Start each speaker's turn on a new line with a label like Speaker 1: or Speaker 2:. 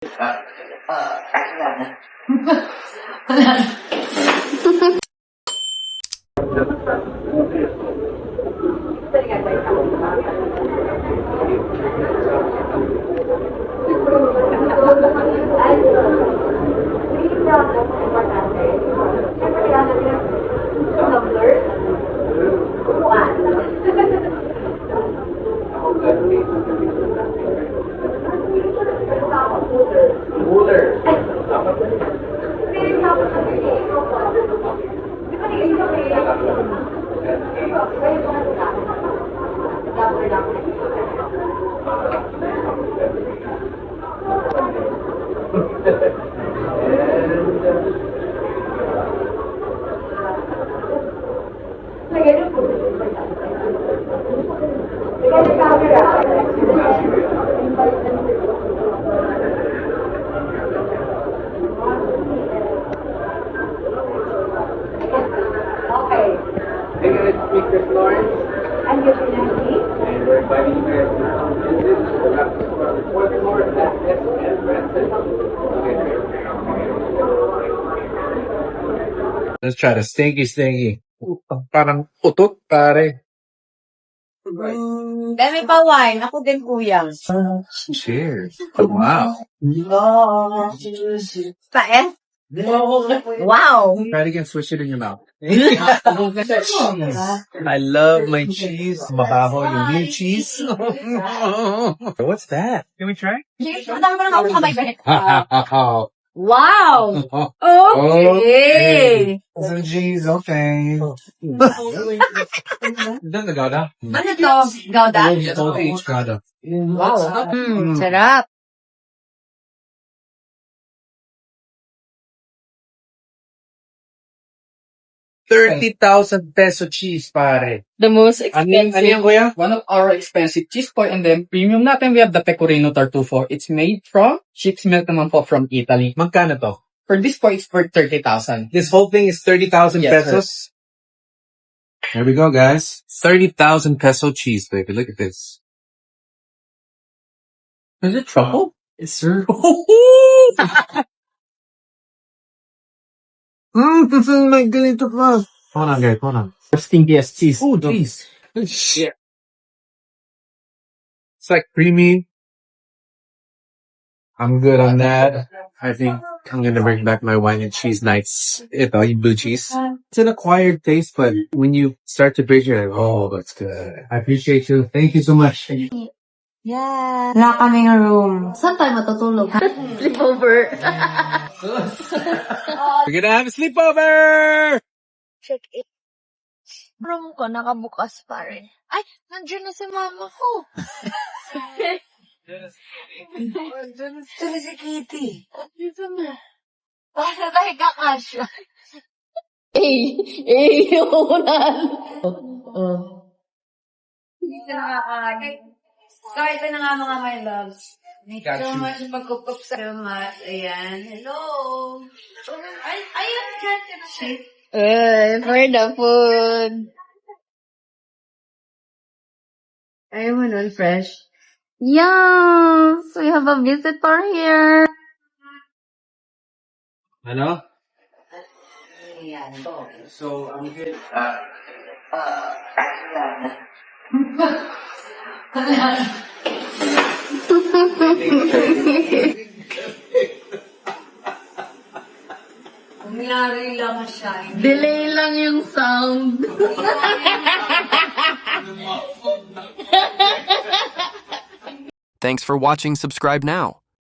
Speaker 1: Let's try the stinky. Parang utot, pare.
Speaker 2: Dami pa wine. Ako din, kuya.
Speaker 1: Cheers. Wow.
Speaker 2: Paes? Wow.
Speaker 1: Try it again, swish it in your mouth. I love my cheese. Mabaho yung blue cheese. What's that? Can we try?
Speaker 2: Madami pa lang ako kamay, Bennett.
Speaker 1: Wow.
Speaker 2: Wow. Okay.
Speaker 1: Some cheese, okay. Done gouda.
Speaker 2: Ano to? Gouda?
Speaker 1: Each gouda.
Speaker 2: Wow. Sarap.
Speaker 1: ₱30,000 cheese, pare.
Speaker 3: The most
Speaker 1: Ano yan,
Speaker 3: expensive,
Speaker 1: kuya?
Speaker 3: one of our expensive cheese po, and then premium natin, we have the Pecorino Tartufo. It's made from sheep's milk naman po from Italy.
Speaker 1: Magkano to?
Speaker 3: For this po, it's for 30,000.
Speaker 1: This whole thing is 30,000
Speaker 3: Yes,
Speaker 1: pesos. Here we go, guys. 30,000 peso cheese, baby. Look at this.
Speaker 3: Is it truffle?
Speaker 1: Yes, sir. This is my ganito pa. Hold on, guys. Hold on.
Speaker 3: Stinkiest cheese.
Speaker 1: Oh, jeez. Yeah. It's like creamy. I'm good on that. I think I'm gonna bring back my wine and cheese nights. Ito, yung blue cheese. It's an acquired taste, but when you start to bridge, you're like, oh, that's good. I appreciate you. Thank you so much.
Speaker 2: Yeah. Wala kaming room. Saan tayo matutulog? Sleepover.
Speaker 1: We're gonna have a sleepover!
Speaker 2: Check it. Room ko, nakabukas pa rin. Ay, nandiyan na si mama ko. Diyan na si Kitty. Dito na. Para tayo kakasya. Ulan. Hindi na nakakain. So, ito na nga mga my loves. Thank you so much pagkukup sa mat. Ayan. Hello. Ayun, dyan ka na siya.
Speaker 4: For the food.
Speaker 2: Ayaw mo nun, fresh?
Speaker 4: Yes, we have a visitor here.
Speaker 1: Ano?
Speaker 2: Ayan.
Speaker 1: So, I'm good.
Speaker 2: Nangyari lang siya.
Speaker 4: Delay lang yung sound.
Speaker 5: Thanks for watching. Subscribe now.